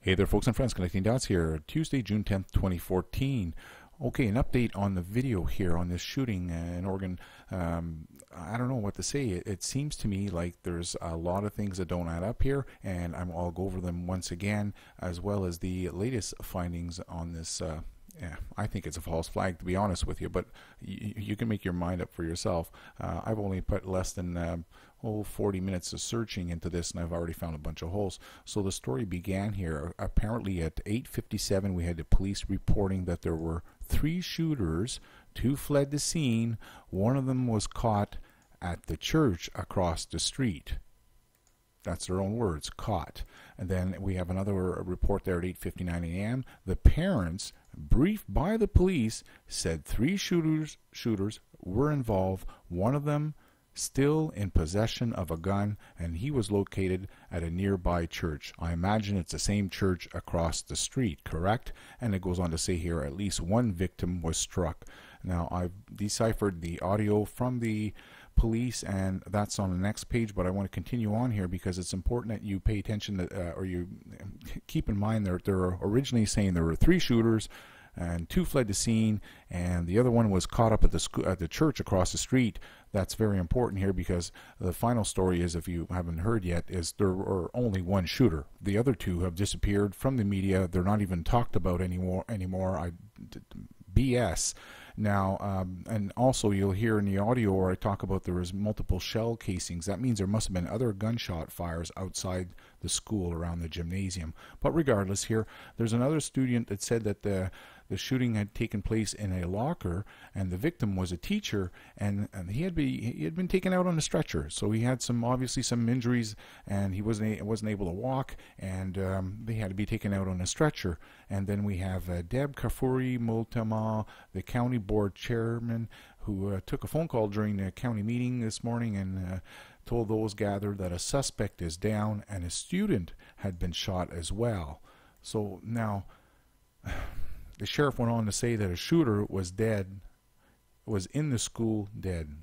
Hey there, folks and friends. Connecting Dots here. Tuesday, June 10th, 2014. Okay, an update on the video here on this shooting in Oregon. I don't know what to say. It seems to me like there's a lot of things that don't add up here, and I'll go over them once again, as well as the latest findings on this. Yeah, I think it's a false flag, to be honest with you, but you can make your mind up for yourself. I've only put less than 40 minutes of searching into this, and I've already found a bunch of holes. So the story began here. Apparently at 8:57 we had the police reporting that there were 3 shooters. 2 fled the scene. One of them was caught at the church across the street. That's their own words, caught. And then we have another report there at 8:59 a.m. The parents, briefed by the police, said 3 shooters were involved. One of them still in possession of a gun, and he was located at a nearby church. I imagine it's the same church across the street, correct? And it goes on to say here at least 1 victim was struck. Now, I've deciphered the audio from the police, and that's on the next page, but I want to continue on here because it's important that you pay attention to, or you keep in mind they're originally saying there were 3 shooters and 2 fled the scene, and the other one was caught up at the church across the street. That's very important here because the final story is, if you haven't heard yet, is there were only 1 shooter. The other 2 have disappeared from the media. They're not even talked about anymore. BS. Now, and also you'll hear in the audio where I talk about there was multiple shell casings. That means there must have been other gunshot fires outside the school around the gymnasium. But regardless, here there's another student that said that the shooting had taken place in a locker, and the victim was a teacher, and he had been taken out on a stretcher. So he had obviously some injuries, and he wasn't able to walk, and they had to be taken out on a stretcher. And then we have Deb Kafuri Multama, the county board chairman, who took a phone call during the county meeting this morning and told those gathered that a suspect is down and a student had been shot as well. So now the sheriff went on to say that a shooter was in the school dead.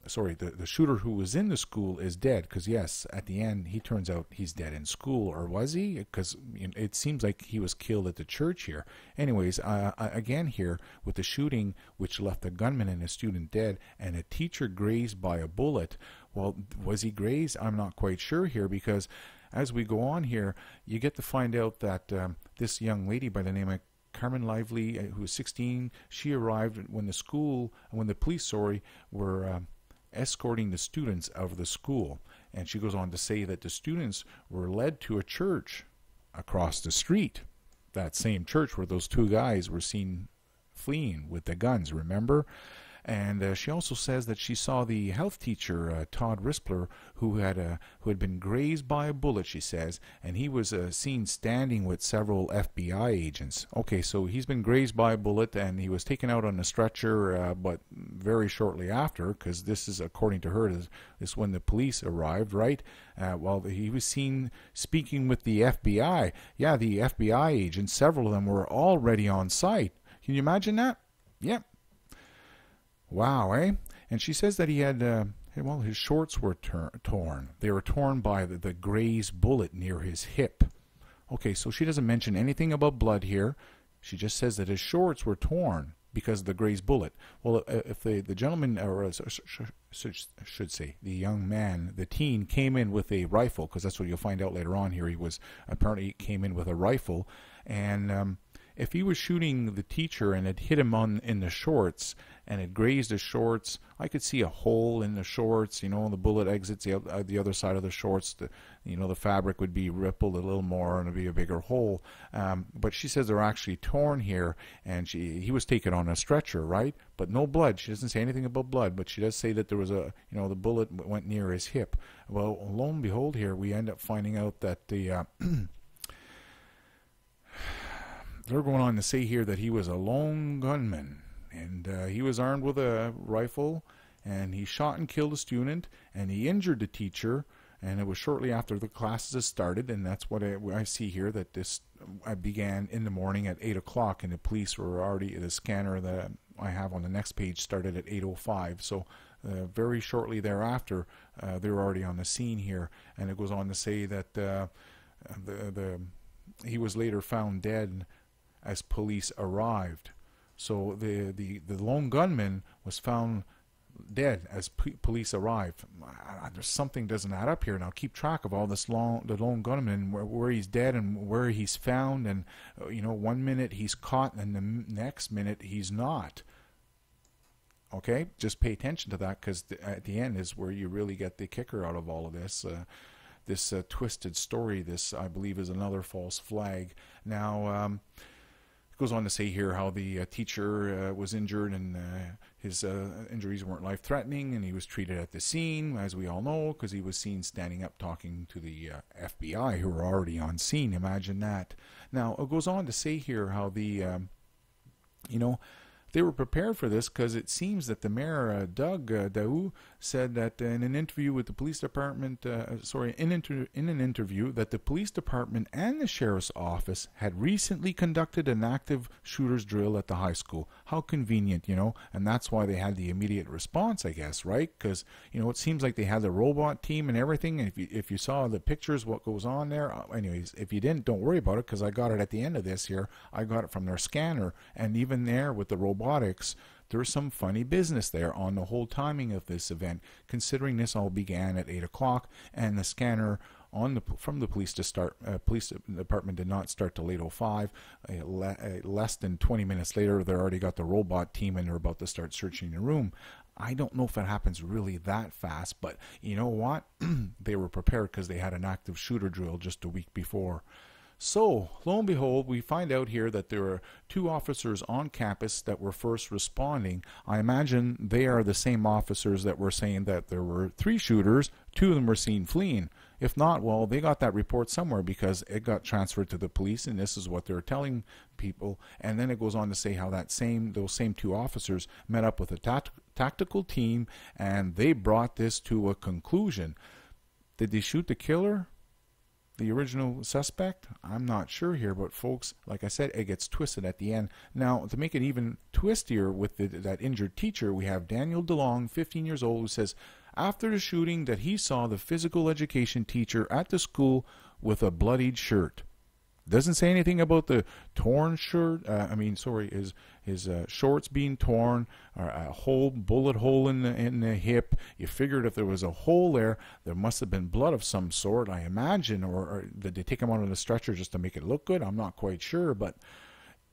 Sorry, the shooter who was in the school is dead, because yes, at the end he turns out he's dead in school. Or was he? Because it seems like he was killed at the church here. Anyways, again here with the shooting which left a gunman and a student dead and a teacher grazed by a bullet. Well, was he grazed? I'm not quite sure here, because as we go on here you get to find out that this young lady by the name of Carmen Lively, who was 16, she arrived when the police were escorting the students out of the school. And she goes on to say that the students were led to a church across the street, that same church where those 2 guys were seen fleeing with the guns, remember? And she also says that she saw the health teacher, Todd Rispler, who had been grazed by a bullet, she says, and he was seen standing with several FBI agents. Okay, so he's been grazed by a bullet, and he was taken out on a stretcher, but very shortly after, because this is, according to her, is when the police arrived, right? Well, he was seen speaking with the FBI. Yeah, the FBI agents, several of them were already on site. Can you imagine that? Yep. Wow, eh? And she says that he had, his shorts were torn. They were torn by the grazed bullet near his hip. Okay, so she doesn't mention anything about blood here. She just says that his shorts were torn because of the grazed bullet. Well, if the gentleman, or should say the young man, the teen, came in with a rifle, because that's what you'll find out later on here. He apparently came in with a rifle, and if he was shooting the teacher and it hit him in the shorts and it grazed the shorts, I could see a hole in the shorts. The bullet exits the other side of the shorts. The fabric would be rippled a little more and it'd be a bigger hole. But she says they're actually torn here, and he was taken on a stretcher, right? But no blood. She doesn't say anything about blood, but she does say that there was the bullet went near his hip. Well, lo and behold, here we end up finding out that they're going on to say here that he was a lone gunman, and he was armed with a rifle, and he shot and killed a student, and he injured the teacher, and it was shortly after the classes started, and that's what I see here, that this began in the morning at 8 o'clock, and the police were already, the scanner that I have on the next page started at 8:05, so very shortly thereafter they were already on the scene here. And it goes on to say that the he was later found dead as police arrived. So the lone gunman was found dead as police arrived. There's something doesn't add up here. Now keep track of all this the lone gunman, where he's dead and where he's found, and 1 minute he's caught and the next minute he's not. Okay, just pay attention to that, because at the end is where you really get the kicker out of all of this. This twisted story. This, I believe, is another false flag. Now, it goes on to say here how the teacher was injured, and his injuries weren't life-threatening, and he was treated at the scene, as we all know, because he was seen standing up talking to the FBI, who were already on scene. Imagine that. Now, it goes on to say here how the, they were prepared for this, because it seems that the mayor, Doug Daou, said that in an interview with the police department, in an interview, that the police department and the sheriff's office had recently conducted an active shooters drill at the high school. How convenient, and that's why they had the immediate response, I guess, right? Because, it seems like they had the robot team and everything, and if you saw the pictures, what goes on there, anyways, if you didn't, don't worry about it, because I got it at the end of this here. I got it from their scanner, and even there with the robotics, there's some funny business there on the whole timing of this event, considering this all began at 8 o'clock, and the scanner from the police department did not start till 8:05. Less than 20 minutes later, they already got the robot team, and they're about to start searching the room. I don't know if it happens really that fast, but you know what? They were prepared, because they had an active shooter drill just a week before. So, lo and behold, we find out here that there are 2 officers on campus that were first responding. I imagine they are the same officers that were saying that there were 3 shooters, 2 of them were seen fleeing. If not, well, they got that report somewhere, because it got transferred to the police, and this is what they're telling people. And then it goes on to say how those same 2 officers met up with a tactical team, and they brought this to a conclusion. Did they shoot the killer? The original suspect? I'm not sure here, but folks, like I said, it gets twisted at the end. Now, to make it even twistier with that injured teacher, we have Daniel DeLong, 15 years old, who says after the shooting that he saw the physical education teacher at the school with a bloodied shirt. Doesn't say anything about the torn shirt. His shorts being torn, or a bullet hole in the hip. You figured if there was a hole there must have been blood of some sort, I imagine, or did they take him out on the stretcher just to make it look good? I'm not quite sure, but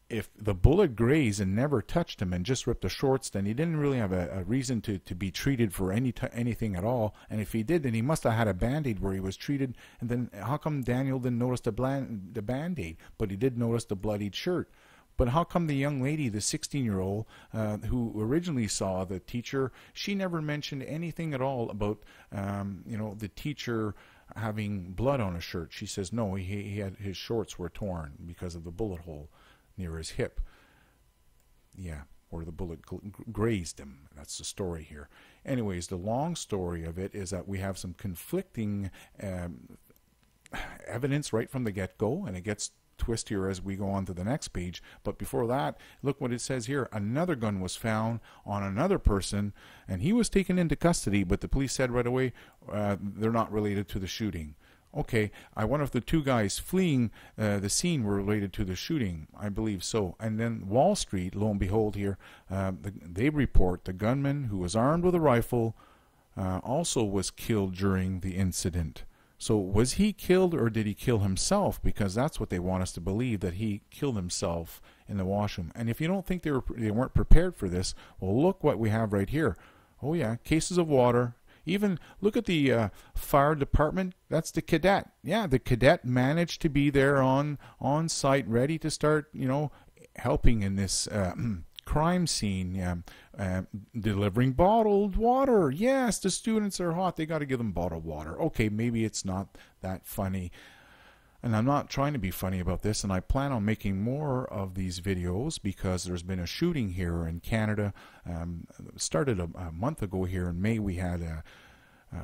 if the bullet grazed and never touched him and just ripped the shorts, then he didn't really have a reason to be treated for anything at all. And if he did, then he must have had a Band-Aid where he was treated. And then how come Daniel didn't notice the Band-Aid, but he did notice the bloodied shirt? But how come the young lady, the 16-year-old, who originally saw the teacher, she never mentioned anything at all about, the teacher having blood on his shirt? She says no, his shorts were torn because of the bullet hole near his hip. Yeah, where the bullet grazed him. That's the story here. Anyways, the long story of it is that we have some conflicting evidence right from the get-go, and it gets twistier as we go on to the next page. But before that, look what it says here. Another gun was found on another person, and he was taken into custody, but the police said right away they're not related to the shooting. Okay, I wonder if the 2 guys fleeing the scene were related to the shooting. I believe so. And then Wall Street, lo and behold here, they report the gunman who was armed with a rifle also was killed during the incident. So was he killed, or did he kill himself? Because that's what they want us to believe, that he killed himself in the washroom. And if you don't think they weren't prepared for this, well, look what we have right here. Oh yeah, cases of water. Even look at the fire department. That's the cadet. Yeah, the cadet managed to be there on site, ready to start, helping in this crime scene, delivering bottled water. Yes, the students are hot. They got to give them bottled water. Okay, maybe it's not that funny. And I'm not trying to be funny about this, and I plan on making more of these videos because there's been a shooting here in Canada. Started a month ago here in May. We had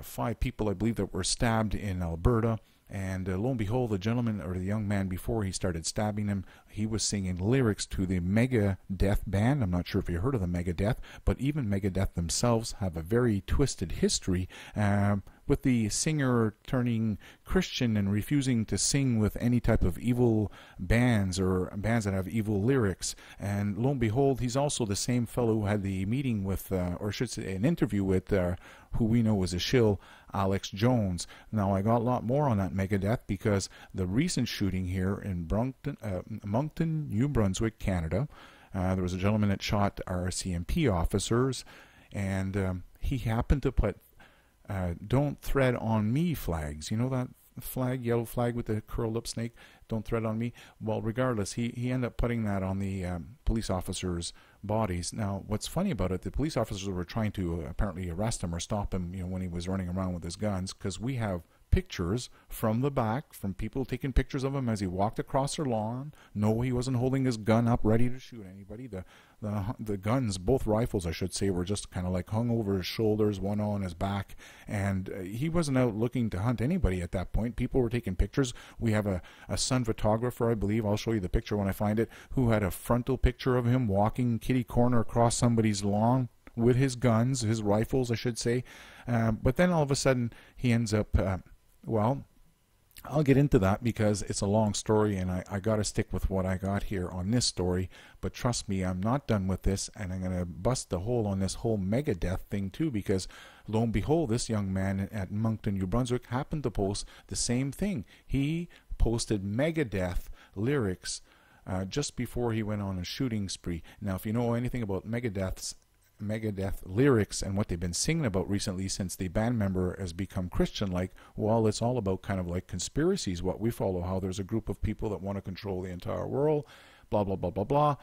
5 people, I believe, that were stabbed in Alberta. And lo and behold, the gentleman, or the young man, before he started stabbing him, he was singing lyrics to the Megadeth band. I'm not sure if you heard of the Megadeth, but even Megadeth themselves have a very twisted history with the singer turning Christian and refusing to sing with any type of evil bands or bands that have evil lyrics. And lo and behold, he's also the same fellow who had the meeting with, or should say, an interview with, who we know was a shill, Alex Jones. Now, I got a lot more on that Megadeth because the recent shooting here in Moncton, New Brunswick, Canada, there was a gentleman that shot RCMP officers, and he happened to put "Don't Tread on Me" flags. You know that flag, yellow flag with the curled up snake? Don't tread on me. Well, regardless, he ended up putting that on the police officers' bodies. Now, what's funny about it, the police officers were trying to apparently arrest him or stop him, when he was running around with his guns, because we have pictures from the back from people taking pictures of him as he walked across their lawn. No, he wasn't holding his gun up ready to shoot anybody. The guns, both rifles I should say, were just kind of like hung over his shoulders, one on his back, and he wasn't out looking to hunt anybody at that point. People were taking pictures. We have a Sun photographer, I believe, I'll show you the picture when I find it, who had a frontal picture of him walking kitty corner across somebody's lawn with his guns, his rifles I should say. But then all of a sudden he ends up well, I'll get into that because it's a long story, and I got to stick with what I got here on this story. But trust me, I'm not done with this, and I'm going to bust the hole on this whole Megadeth thing too, because lo and behold, this young man at Moncton, New Brunswick happened to post the same thing. He posted Megadeth lyrics just before he went on a shooting spree. Now, if you know anything about Megadeth lyrics and what they've been singing about recently since the band member has become Christian-like, well, it's all about kind of like conspiracies, what we follow, how there's a group of people that want to control the entire world, blah, blah, blah, blah, blah.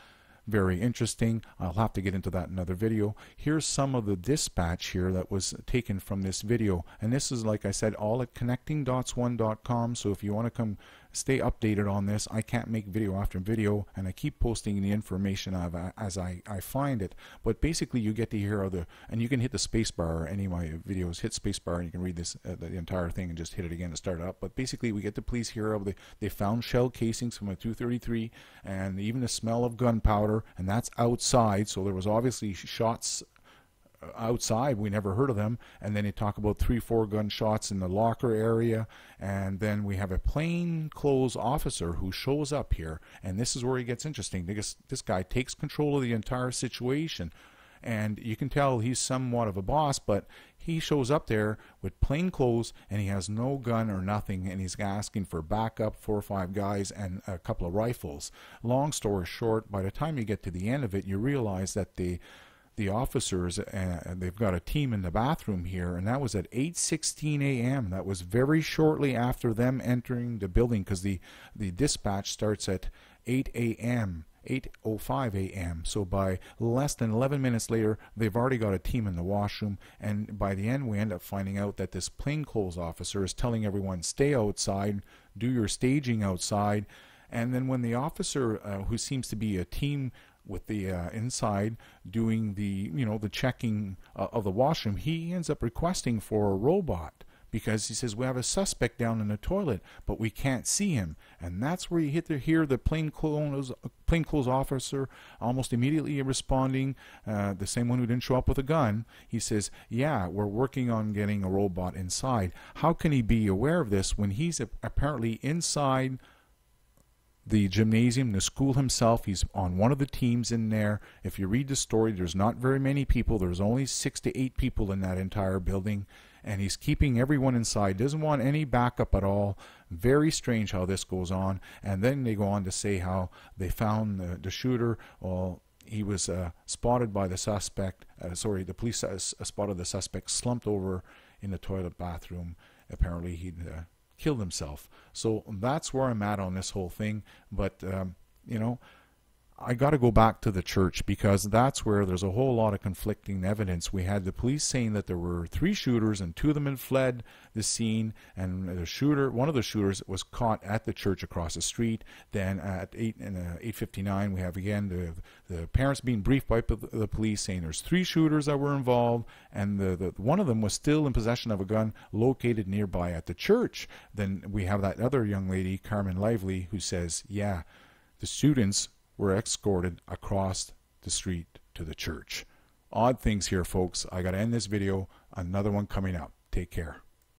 Very interesting. I'll have to get into that in another video. Here's some of the dispatch here that was taken from this video. And this is, like I said, all at connectingdots1.com. So if you want to come stay updated on this, I can't make video after video, and I keep posting the information as I find it. But basically, you get to hear and you can hit the space bar. Any of my videos, hit space bar, and you can read this the entire thing and just hit it again to start up. But basically, we get the police hear of they found shell casings from a 233, and even the smell of gunpowder, and that's outside. So there was obviously shots outside. We never heard of them. And then they talk about 3-4 gunshots in the locker area, and then we have a plainclothes officer who shows up here, and this is where he gets interesting because this guy takes control of the entire situation, and you can tell he's somewhat of a boss, but he shows up there with plain clothes, and he has no gun or nothing, and he's asking for backup, 4 or 5 guys and a couple of rifles. Long story short, by the time you get to the end of it, you realize that the officers, they've got a team in the bathroom here, and that was at 8:16 a.m. That was very shortly after them entering the building, because the dispatch starts at 8 a.m., 8:05 a.m. So by less than 11 minutes later, they've already got a team in the washroom, and by the end we end up finding out that this plainclothes officer is telling everyone, stay outside, do your staging outside. And then when the officer, who seems to be a team with the inside doing the the checking of the washroom, he ends up requesting for a robot, because he says, we have a suspect down in the toilet, but we can't see him. And that's where you hear the plainclothes officer almost immediately responding, the same one who didn't show up with a gun. He says, yeah, we're working on getting a robot inside. How can he be aware of this when he's apparently inside the gymnasium, the school himself? He's on one of the teams in there. If you read the story, there's not very many people. There's only 6 to 8 people in that entire building, and he's keeping everyone inside. Doesn't want any backup at all. Very strange how this goes on. And then they go on to say how they found the shooter. Well, he was spotted by the suspect. The police spotted the suspect slumped over in the toilet bathroom. Apparently he'd killed himself. So that's where I'm at on this whole thing. But I got to go back to the church, because that's where there's a whole lot of conflicting evidence. We had the police saying that there were 3 shooters and 2 of them had fled the scene, and one of the shooters was caught at the church across the street. Then at 8:59 we have again the parents being briefed by the police saying there's 3 shooters that were involved, and the one of them was still in possession of a gun located nearby at the church. Then we have that other young lady, Carmen Lively, who says, yeah, the students were escorted across the street to the church. Odd things here, folks. I got to end this video. Another one coming up. Take care.